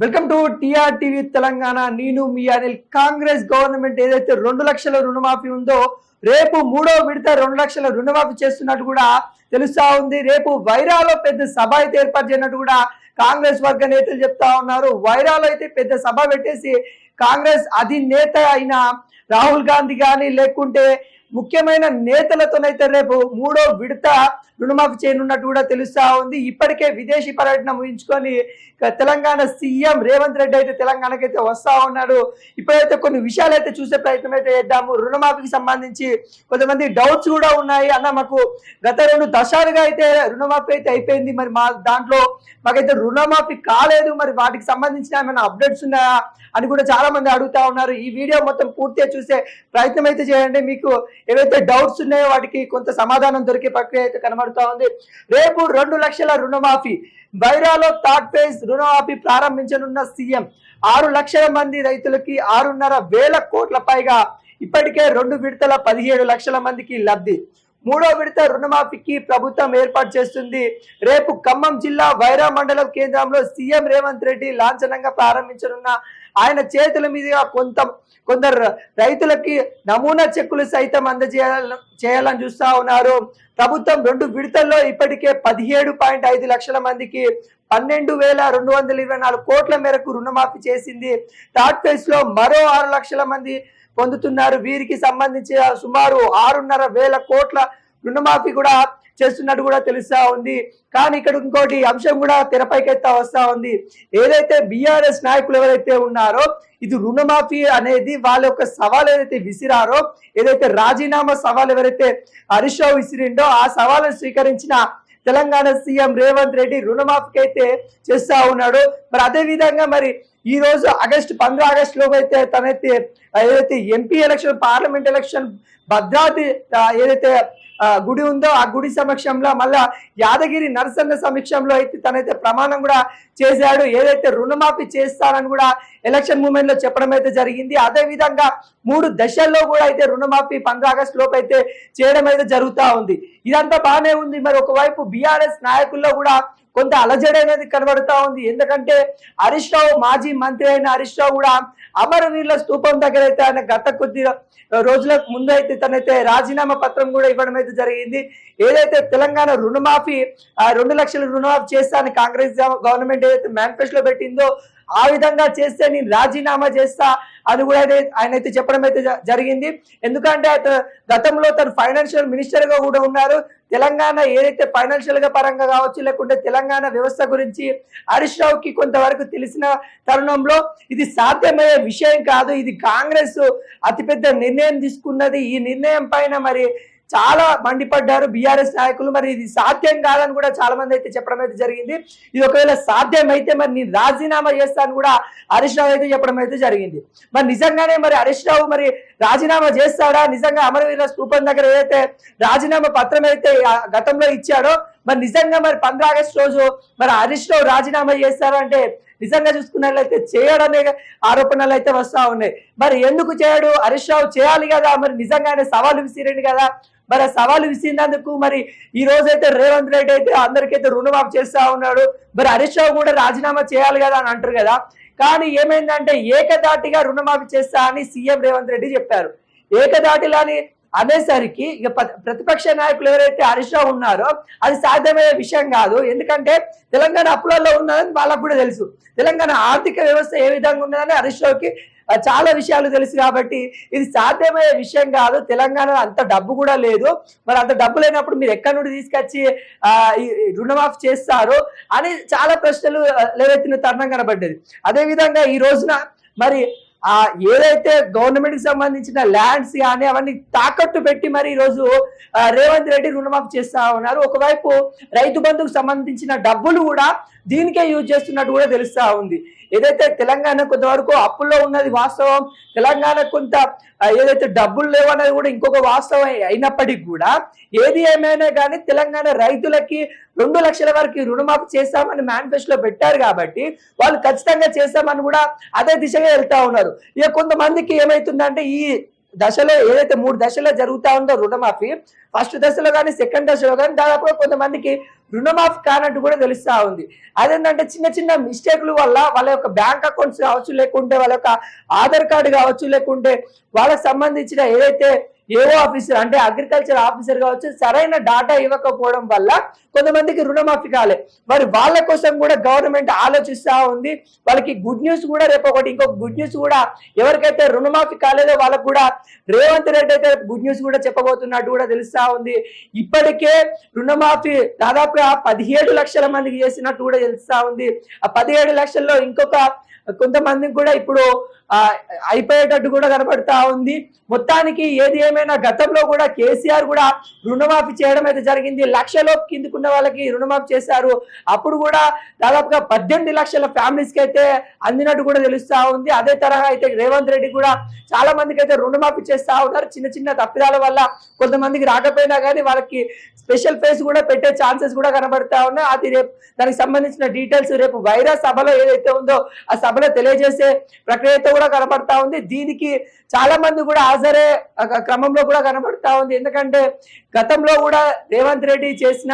Welcome to TR TV Telangana. నేను మీ Anil. Congress government ఏదైతే 2 లక్షల రుణమాఫీ ఉందో రేపు 3వ విడత 2 లక్షల రుణమాఫీ చేస్తున్నట్టు కూడా తెలుస్తా ఉంది. రేపు వైరాలో పెద్ద సభ అయితే ఏర్పాటు చేయనట్టు కూడా కాంగ్రెస్ వర్గ నేతలు చెప్తా ఉన్నారు. వైరాలో అయితే పెద్ద సభ పెట్టేసి కాంగ్రెస్ అధినేత అయిన రాహుల్ గాంధీ కానీ లేకుంటే ముఖ్యమైన నేతలతోనైతే రేపు 3వ విడత రుణమాఫీ చేయనున్నట్టు కూడా తెలుస్తా ఉంది. ఇప్పటికే విదేశీ పర్యటన ముగించుకొని తెలంగాణ సీఎం రేవంత్ రెడ్డి అయితే తెలంగాణకైతే వస్తా ఉన్నాడు. ఇప్పుడైతే కొన్ని విషయాలు అయితే చూసే ప్రయత్నం అయితే చేద్దాము. రుణమాఫీకి సంబంధించి కొంతమంది డౌట్స్ కూడా ఉన్నాయి. అన్న మాకు గత 2 దశలుగా అయితే రుణమాఫీ అయితే అయిపోయింది, మరి మా దాంట్లో మాకైతే రుణమాఫీ కాలేదు, మరి వాటికి సంబంధించిన ఏమైనా అప్డేట్స్ ఉన్నాయా అని కూడా చాలా మంది అడుగుతా ఉన్నారు. ఈ వీడియో మొత్తం పూర్తిగా చూసే ప్రయత్నం అయితే చేయండి. మీకు ఏవైతే డౌట్స్ ఉన్నాయో వాటికి కొంత సమాధానం దొరికే ప్రక్రియ అయితే కనబడుతూ ఉంది. రేపు 2 లక్షల రుణమాఫీ, వైరాలో థర్డ్ ఫేజ్ రుణమాఫీ ప్రారంభించనున్న సీఎం. 6 లక్షల మంది రైతులకి 6.5 కోట్ల పైగా, ఇప్పటికే 2 విడతల 17 లక్షల మందికి లబ్ధి. 3వ విడత రుణమాఫీకి ప్రభుత్వం ఏర్పాటు చేస్తుంది. రేపు ఖమ్మం జిల్లా వైరా మండలం కేంద్రంలో సీఎం రేవంత్ రెడ్డి లాంఛనంగా ప్రారంభించనున్న ఆయన చేతుల మీదుగా కొందరు రైతులకి నమూనా చెక్కులు సైతం చేయాలని చూస్తా ఉన్నారు. ప్రభుత్వం 2 విడతల్లో ఇప్పటికే 17.5 లక్షల మందికి 12,224 కోట్ల మేరకు రుణమాఫీ చేసింది. థర్డ్ ఫేజ్ లో మరో 6 లక్షల మంది పొందుతున్నారు. వీరికి సంబంధించి సుమారు 6.5 కోట్ల రుణమాఫీ కూడా చేస్తున్నట్టు కూడా తెలుస్తా ఉంది. కానీ ఇక్కడ ఇంకోటి అంశం కూడా తెరపైకెత్తా వస్తా ఉంది. ఏదైతే బీఆర్ఎస్ నాయకులు ఎవరైతే ఉన్నారో ఇది రుణమాఫీ అనేది వాళ్ళ యొక్క సవాల్ ఏదైతే విసిరారో, ఏదైతే రాజీనామా సవాల్ ఎవరైతే హరీష్ రావు విసిరిండో ఆ సవాలను స్వీకరించిన తెలంగాణ సీఎం రేవంత్ రెడ్డి రుణమాఫీకి అయితే చేస్తా ఉన్నాడు. మరి అదే విధంగా మరి ఈ రోజు 15 ఆగస్టు లోపు అయితే తనైతే ఏదైతే MP election, parliament election, Bhadradri ఏదైతే గుడి ఉందో ఆ గుడి సమక్షంలో మళ్ళా యాదగిరి నరసన్న సమక్షంలో అయితే తనైతే ప్రమాణం కూడా చేశాడు. ఏదైతే రుణమాఫీ చేస్తానని కూడా ఎలక్షన్ మూమెంట్ లో చెప్పడం అయితే జరిగింది. అదే విధంగా 3 దశల్లో కూడా అయితే రుణమాఫీ 15 ఆగస్టు లోపు అయితే చేయడం అయితే జరుగుతూ ఉంది. ఇదంతా బాగానే ఉంది. మరి ఒకవైపు బీఆర్ఎస్ నాయకుల్లో కూడా కొంత అలజడి అనేది కనబడుతూ ఉంది. ఎందుకంటే హరీష్ రావు, మాజీ మంత్రి అయిన హరీష్ రావు కూడా అమరవీరుల స్తూపం దగ్గర అయితే ఆయన గత కొద్ది రోజుల ముందు అయితే తనైతే రాజీనామా పత్రం కూడా ఇవ్వడం అయితే జరిగింది. ఏదైతే తెలంగాణ రుణమాఫీ 2 లక్షల రుణమాఫీ చేస్తానని కాంగ్రెస్ గవర్నమెంట్ ఏదైతే మేనిఫెస్టోలో పెట్టిందో ఆ విధంగా చేస్తే నేను రాజీనామా చేస్తా అని కూడా ఆయన అయితే చెప్పడం అయితే జరిగింది. ఎందుకంటే గతంలో తను ఫైనాన్షియల్ మినిస్టర్ గా కూడా ఉన్నారు. తెలంగాణ ఏదైతే ఫైనాన్షియల్ గా పరంగా కావచ్చు, లేకుంటే తెలంగాణ వ్యవస్థ గురించి హరీష్ రావుకి కొంతవరకు తెలిసిన తరుణంలో ఇది సాధ్యమయ్యే విషయం కాదు, ఇది కాంగ్రెస్ అతిపెద్ద నిర్ణయం తీసుకున్నది, ఈ నిర్ణయం పైన మరి చాలా మండిపడ్డారు బీఆర్ఎస్ నాయకులు. మరి ఇది సాధ్యం కాదని కూడా చాలా మంది అయితే చెప్పడం అయితే జరిగింది. ఇది ఒకవేళ సాధ్యం అయితే మరి నేను రాజీనామా చేస్తాను కూడా హరీష్ రావు అయితే చెప్పడం అయితే జరిగింది. మరి నిజంగానే మరి హరీష్ రావు మరి రాజీనామా చేస్తాడా? నిజంగా అమరవీరుల స్తూపం దగ్గర ఏదైతే రాజీనామా పత్రం అయితే గతంలో ఇచ్చాడో మరి నిజంగా మరి 15 ఆగస్టు రోజు మరి హరీష్ రావు రాజీనామా చేస్తారంటే నిజంగా చూసుకున్నట్లయితే చేయడమే ఆరోపణలు అయితే వస్తా ఉన్నాయి. మరి ఎందుకు చేయడు? హరీష్ రావు చేయాలి కదా, మరి నిజంగానే సవాలు విసిరండి కదా. మరి ఆ సవాలు విసిరినందుకు మరి ఈ రోజైతే రేవంత్ రెడ్డి అయితే అందరికైతే రుణమాఫీ చేస్తా ఉన్నాడు. మరి హరీష్ రావు కూడా రాజీనామా చేయాలి కదా అని అంటారు కదా. కానీ ఏమైందంటే ఏకదాటిగా రుణమాఫీ చేస్తా అని సీఎం రేవంత్ రెడ్డి చెప్పారు. ఏకదాటిలాని అనేసరికి ఇక ప్రతిపక్ష నాయకులు ఎవరైతే హరీష్ రావు ఉన్నారో అది సాధ్యమయ్యే విషయం కాదు. ఎందుకంటే తెలంగాణ అప్పులలో ఉన్నదని వాళ్ళకు కూడా తెలుసు. తెలంగాణ ఆర్థిక వ్యవస్థ ఏ విధంగా ఉన్నదని హరీష్ రావుకి చాలా విషయాలు తెలుసు. కాబట్టి ఇది సాధ్యమయ్యే విషయం కాదు. తెలంగాణ అంత డబ్బు కూడా లేదు. మరి అంత డబ్బు లేనప్పుడు మీరు ఎక్కడి నుండి తీసుకొచ్చి రుణమాఫీ చేస్తారు అని చాలా ప్రశ్నలు లేవెత్తిన తరుణం కనబడ్డది. అదేవిధంగా ఈ రోజున మరి ఏదైతే గవర్నమెంట్ కి సంబంధించిన ల్యాండ్స్ కానీ అవన్నీ తాకట్టు పెట్టి మరి ఈరోజు రేవంత్ రెడ్డి రుణమాఫీ చేస్తా ఉన్నారు. ఒకవైపు రైతు బంధుకు సంబంధించిన డబ్బులు కూడా దీనికే యూజ్ చేస్తున్నట్టు కూడా తెలుస్తా ఉంది. ఏదైతే తెలంగాణ కొంతవరకు అప్పుల్లో ఉన్నది వాస్తవం, తెలంగాణ కొంత ఏదైతే డబ్బులు లేవన్నది కూడా ఇంకొక వాస్తవం అయినప్పటికీ కూడా ఏది ఏమైనా కానీ తెలంగాణ రైతులకి 2 లక్షల వరకు రుణమాఫీ చేస్తామని మేనిఫెస్టోలో పెట్టారు కాబట్టి వాళ్ళు ఖచ్చితంగా చేస్తామని కూడా అదే దిశగా వెళ్తా ఉన్నారు. ఇక కొంతమందికి ఏమైతుందంటే ఈ దశలో ఏదైతే 3 దశలో జరుగుతా ఉందో రుణమాఫీ, ఫస్ట్ దశలో కానీ సెకండ్ దశలో కానీ దాదాపుగా కొంతమందికి రుణమాఫీ కానట్టు కూడా తెలుస్తా ఉంది. అదేంటంటే చిన్న చిన్న మిస్టేక్ల వల్ల వాళ్ళ యొక్క బ్యాంక్ అకౌంట్స్ కావచ్చు, లేకుంటే వాళ్ళ యొక్క ఆధార్ కార్డు కావచ్చు, లేకుంటే వాళ్ళకి సంబంధించిన ఏదైతే ఏఓ ఆఫీసర్ అంటే అగ్రికల్చర్ ఆఫీసర్ కావచ్చు సరైన డాటా ఇవ్వకపోవడం వల్ల కొంతమందికి రుణమాఫీ కాలే. మరి వాళ్ళ కోసం కూడా గవర్నమెంట్ ఆలోచిస్తా ఉంది. వాళ్ళకి గుడ్ న్యూస్ కూడా రేపు ఒకటి ఇంకొక గుడ్ న్యూస్ కూడా ఎవరికైతే రుణమాఫీ కాలేదో వాళ్ళకు కూడా రేవంత్ రెడ్డి అయితే గుడ్ న్యూస్ కూడా చెప్పబోతున్నట్టు కూడా తెలుస్తా ఉంది. ఇప్పటికే రుణమాఫీ దాదాపుగా 17 లక్షల మందికి చేసినట్టు కూడా తెలుస్తా ఉంది. ఆ 17 లక్షల్లో ఇంకొక కొంతమందికి కూడా ఇప్పుడు అయిపోయేటట్టు కూడా కనబడతా ఉంది. మొత్తానికి ఏది ఏమైనా గతంలో కూడా కేసీఆర్ కూడా రుణమాఫీ చేయడం అయితే జరిగింది. లక్షలోపు కిందికున్న వాళ్ళకి రుణమాఫీ చేశారు. అప్పుడు కూడా దాదాపుగా 18 లక్షల ఫ్యామిలీస్కి అయితే అందినట్టు కూడా తెలుస్తా ఉంది. అదే తరహా అయితే రేవంత్ రెడ్డి కూడా చాలా మందికి అయితే రుణమాఫీ చేస్తా ఉన్నారు. చిన్న చిన్న తప్పిదాల వల్ల కొంతమందికి రాకపోయినా కానీ వాళ్ళకి స్పెషల్ ఫేస్ కూడా పెట్టే ఛాన్సెస్ కూడా కనబడతా ఉన్నాయి. అది రేపు దానికి సంబంధించిన డీటెయిల్స్ రేపు వైరస్ సభలో ఏదైతే ఉందో ఆ సభలో తెలియజేసే ప్రక్రియతో కూడా కనబడతా ఉంది. దీనికి చాలా మంది కూడా హాజరే క్రమంలో కూడా కనబడతా ఉంది. ఎందుకంటే గతంలో కూడా రేవంత్ రెడ్డి చేసిన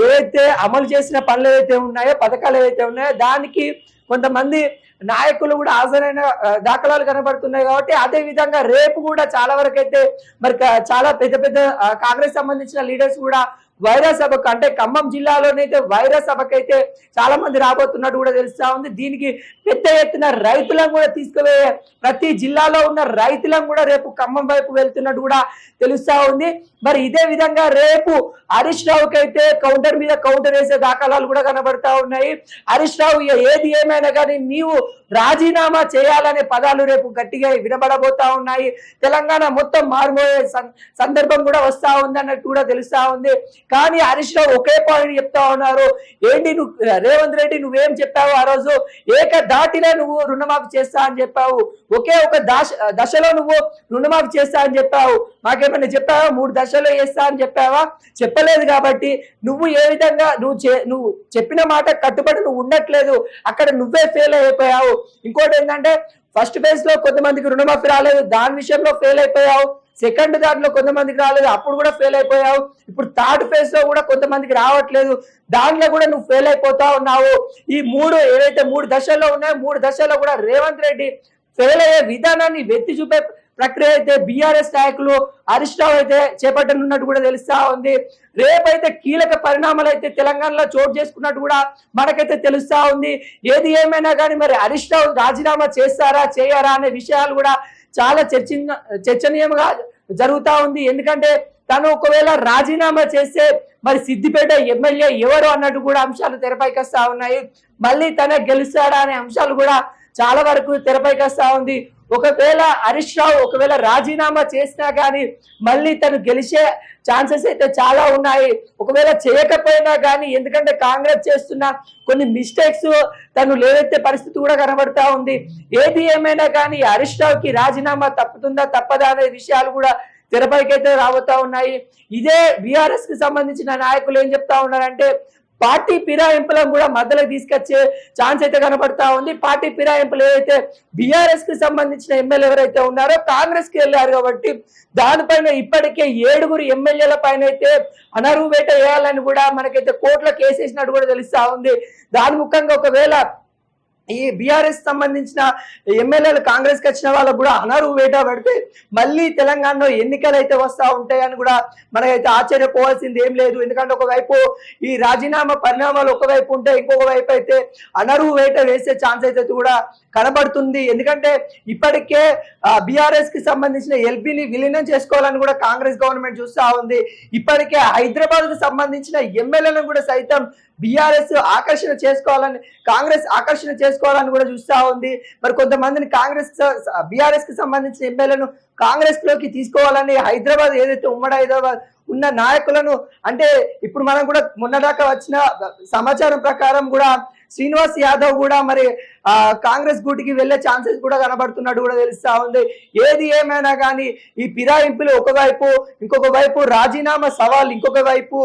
ఏవైతే అమలు చేసిన పనులు ఏవైతే ఉన్నాయో, పథకాలు ఏవైతే ఉన్నాయో దానికి కొంతమంది నాయకులు కూడా హాజరైన దాఖలాలు కనబడుతున్నాయి. కాబట్టి అదే విధంగా రేపు కూడా చాలా వరకు అయితే మరి చాలా పెద్ద పెద్ద కాంగ్రెస్ సంబంధించిన లీడర్స్ కూడా వైరస్ సభకు అంటే ఖమ్మం జిల్లాలోనైతే వైరస్ సభకైతే చాలా మంది రాబోతున్నట్టు కూడా తెలుస్తా ఉంది. దీనికి పెద్ద ఎత్తున రైతులను కూడా తీసుకుపోయే ప్రతి జిల్లాలో ఉన్న రైతులను కూడా రేపు ఖమ్మం వైపు వెళ్తున్నట్టు కూడా తెలుస్తా ఉంది. మరి ఇదే విధంగా రేపు హరీష్ రావుకి అయితే కౌంటర్ మీద కౌంటర్ వేసే దాఖలాలు కూడా కనబడతా ఉన్నాయి. హరీష్ రావు ఏది ఏమైనా కానీ నీవు రాజీనామా చేయాలనే పదాలు రేపు గట్టిగా వినబడబోతా ఉన్నాయి. తెలంగాణ మొత్తం మారిపోయే సందర్భం కూడా వస్తా ఉంది అన్నట్టు కూడా తెలుస్తా ఉంది. కానీ హరీష్ రావు ఒకే పాయింట్ చెప్తా ఉన్నారు. ఏంటి నువ్వు రేవంత్ రెడ్డి నువ్వేం చెప్పావు ఆ రోజు? దాటిలో నువ్వు రుణమాఫీ చేస్తా అని చెప్పావు. ఒకే ఒక దశలో నువ్వు రుణమాఫీ చేస్తా అని చెప్పావు. మాకేమైనా చెప్పావా? 3 దశలో చేస్తా అని చెప్పావా? చెప్పలేదు. కాబట్టి నువ్వు ఏ విధంగా నువ్వు చెప్పిన మాట కట్టుబడి నువ్వు ఉండట్లేదు. అక్కడ నువ్వే ఫెయిల్ అయిపోయావు. ఇంకోటి ఏంటంటే ఫస్ట్ ఫేజ్ లో కొంతమందికి రుణమాఫీ రాలేదు, దాని విషయంలో ఫెయిల్ అయిపోయావు. సెకండ్ దాంట్లో కొంతమందికి రాలేదు, అప్పుడు కూడా ఫెయిల్ అయిపోయావు. ఇప్పుడు థర్డ్ ఫేజ్ లో కూడా కొంతమందికి రావట్లేదు, దాంట్లో కూడా నువ్వు ఫెయిల్ అయిపోతా ఉన్నావు. ఈ ఏవైతే 3 దశల్లో ఉన్నాయో 3 దశల్లో కూడా రేవంత్ రెడ్డి ఫెయిల్ అయ్యే విధానాన్ని వెత్తి చూపే ప్రక్రియ అయితే బీఆర్ఎస్ నాయకులు హరీష్ రావు అయితే చేపట్టనున్నట్టు కూడా తెలుస్తా ఉంది. రేపైతే కీలక పరిణామాలు అయితే తెలంగాణలో చోటు చేసుకున్నట్టు కూడా మనకైతే తెలుస్తా ఉంది. ఏది ఏమైనా కానీ మరి హరీష్ రావు రాజీనామా చేస్తారా చేయరా అనే విషయాలు కూడా చాలా చర్చనీయంగా జరుగుతా ఉంది. ఎందుకంటే తను ఒకవేళ రాజీనామా చేస్తే మరి సిద్దిపేట ఎమ్మెల్యే ఎవరు అన్నట్టు కూడా అంశాలు తెరపైకి వస్తా ఉన్నాయి. మళ్ళీ తన గెలుస్తాడా అనే అంశాలు కూడా చాలా వరకు తెరపైకి వస్తా ఉంది. ఒకవేళ హరీష్ రావు ఒకవేళ రాజీనామా చేసినా కానీ మళ్ళీ తను గెలిచే ఛాన్సెస్ అయితే చాలా ఉన్నాయి. ఒకవేళ చేయకపోయినా కానీ ఎందుకంటే కాంగ్రెస్ చేస్తున్న కొన్ని మిస్టేక్స్ తను లేవెత్తే పరిస్థితి కూడా కనబడతా ఉంది. ఏది ఏమైనా కానీ హరీష్ రావుకి రాజీనామా తప్పుతుందా తప్పదా అనే విషయాలు కూడా తెరపైకైతే రాబోతా ఉన్నాయి. ఇదే బీఆర్ఎస్ కి సంబంధించిన నాయకులు ఏం చెప్తా ఉన్నారంటే పార్టీ ఫిరాయింపులను కూడా మధ్యలో తీసుకొచ్చే ఛాన్స్ అయితే కనబడతా ఉంది. పార్టీ ఫిరాయింపులు ఏదైతే బీఆర్ఎస్ కి సంబంధించిన ఎమ్మెల్యే ఎవరైతే ఉన్నారో కాంగ్రెస్ కి వెళ్ళారు కాబట్టి దానిపైన ఇప్పటికే 7 ఎమ్మెల్యేల పైన అయితే అనర్హు వేట వేయాలని కూడా మనకైతే కోర్టులో కేసు వేసినట్టు కూడా తెలుస్తా ఉంది. దాని ముఖ్యంగా ఒకవేళ ఈ బీఆర్ఎస్ సంబంధించిన ఎమ్మెల్యేలు కాంగ్రెస్ కి వచ్చిన వాళ్ళకు కూడా అనర్హు వేట పడితే మళ్ళీ తెలంగాణలో ఎన్నికలు అయితే వస్తూ ఉంటాయని కూడా మనకైతే ఆశ్చర్యపోవాల్సింది ఏం లేదు. ఎందుకంటే ఒకవైపు ఈ రాజీనామా పరిణామాలు ఒకవైపు ఉంటే ఇంకొక వైపు అయితే అనర్హు వేట వేసే ఛాన్స్ అయితే కూడా కనబడుతుంది. ఎందుకంటే ఇప్పటికే బీఆర్ఎస్ కి సంబంధించిన ఎల్బీని విలీనం చేసుకోవాలని కూడా కాంగ్రెస్ గవర్నమెంట్ చూస్తా ఉంది. ఇప్పటికే హైదరాబాద్ కు సంబంధించిన ఎమ్మెల్యేలను కూడా సైతం బీఆర్ఎస్ ఆకర్షణ చేసుకోవాలని కూడా చూస్తా ఉంది. మరి కొంతమందిని బీఆర్ఎస్ కి సంబంధించిన ఎమ్మెల్యేలను కాంగ్రెస్ లోకి తీసుకోవాలని హైదరాబాద్ ఏదైతే ఉమ్మడి హైదరాబాద్ ఉన్న నాయకులను అంటే ఇప్పుడు మనం కూడా మొన్నదాకా వచ్చిన సమాచారం ప్రకారం కూడా శ్రీనివాస్ యాదవ్ కూడా మరి కాంగ్రెస్ గూటికి వెళ్లే ఛాన్సెస్ కూడా కనబడుతున్నట్టు కూడా తెలుస్తా ఉంది. ఏది ఏమైనా కానీ ఈ ఫిరాయింపులు ఒకవైపు ఇంకొక వైపు రాజీనామా సవాల్ ఇంకొక వైపు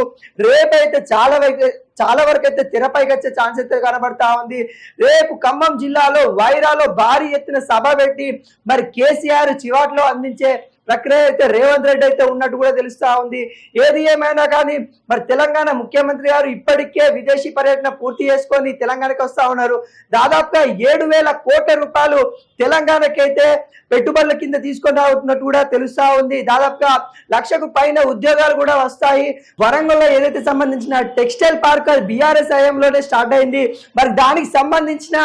రేపైతే చాలా వరకు అయితే తెరపైకి వచ్చే ఛాన్స్ అయితే కనబడతా ఉంది. రేపు ఖమ్మం జిల్లాలో వైరాలో భారీ ఎత్తున సభ పెట్టి మరి కేసీఆర్ చివాట్లో అందించే ప్రక్రియ అయితే రేవంత్ రెడ్డి అయితే ఉన్నట్టు కూడా తెలుస్తా ఉంది. ఏది ఏమైనా కానీ మరి తెలంగాణ ముఖ్యమంత్రి గారు ఇప్పటికే విదేశీ పర్యటన పూర్తి చేసుకొని తెలంగాణకి వస్తా ఉన్నారు. దాదాపుగా 7,000 కోట్ల రూపాయలు తెలంగాణకైతే పెట్టుబడుల కింద తీసుకొని రావుతున్నట్టు కూడా తెలుస్తా ఉంది. దాదాపుగా 1,00,000కు పైన ఉద్యోగాలు కూడా వస్తాయి. వరంగల్లో ఏదైతే సంబంధించిన టెక్స్టైల్ పార్క్ బీఆర్ఎస్ హయాంలోనే స్టార్ట్ అయింది. మరి దానికి సంబంధించిన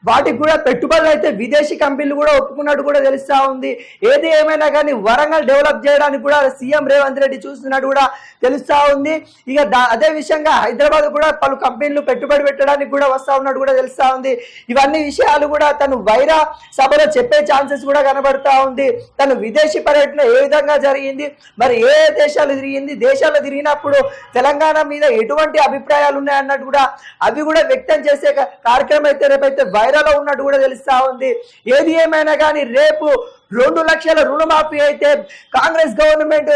వాటికి కూడా పెట్టుబడులు అయితే విదేశీ కంపెనీలు కూడా ఒప్పుకున్నట్టు కూడా తెలుస్తా ఉంది. ఏది ఏమైనా కానీ వరంగల్ డెవలప్ చేయడానికి కూడా సీఎం రేవంత్ రెడ్డి చూస్తున్నట్టు కూడా తెలుస్తా ఉంది. ఇక అదే విషయంగా హైదరాబాద్ కూడా పలు కంపెనీలు పెట్టుబడి పెట్టడానికి కూడా వస్తా ఉన్నట్టు కూడా తెలుస్తా ఉంది. ఇవన్నీ విషయాలు కూడా తను వైరా సభలో చెప్పే ఛాన్సెస్ కూడా కనబడతా ఉంది. తను విదేశీ పర్యటన ఏ విధంగా జరిగింది, మరి ఏ దేశాలు తిరిగింది, దేశాలు తిరిగినప్పుడు తెలంగాణ మీద ఎటువంటి అభిప్రాయాలు ఉన్నాయన్నట్టు కూడా అవి కూడా వ్యక్తం చేసే కార్యక్రమం అయితే రేపైతే వైరాలో ఉన్నట్టు కూడా తెలుస్తా ఉంది. ఏది ఏమైనా కానీ రేపు 2 లక్షల రుణమాఫీ అయితే కాంగ్రెస్ గవర్నమెంట్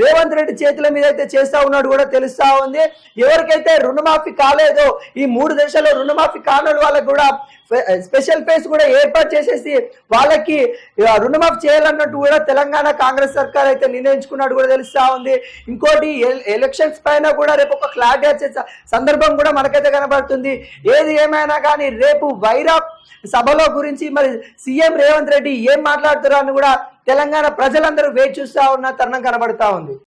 రేవంత్ రెడ్డి చేతుల మీద అయితే చేస్తా ఉన్నాడు కూడా తెలుస్తా ఉంది. ఎవరికైతే రుణమాఫీ కాలేదో ఈ 3 దశలో రుణమాఫీ కాని వాళ్ళకి కూడా స్పెషల్ ఫేస్ కూడా ఏర్పాటు చేసేసి వాళ్ళకి రుణమాఫీ చేయాలన్నట్టు కూడా తెలంగాణ కాంగ్రెస్ సర్కార్ అయితే నిర్ణయించుకున్నట్టు కూడా తెలుస్తా ఉంది. ఇంకోటి ఎలక్షన్స్ పైన కూడా రేపు ఒక క్లారిటీ వచ్చే సందర్భం కూడా మనకైతే కనబడుతుంది. ఏది ఏమైనా కానీ రేపు వైరా సభలో గురించి మరి సీఎం రేవంత్ రెడ్డి ఏం మాట్లాడుతారో అని కూడా తెలంగాణ ప్రజలందరూ వేచి చూస్తా ఉన్న తరుణం కనబడతా ఉంది.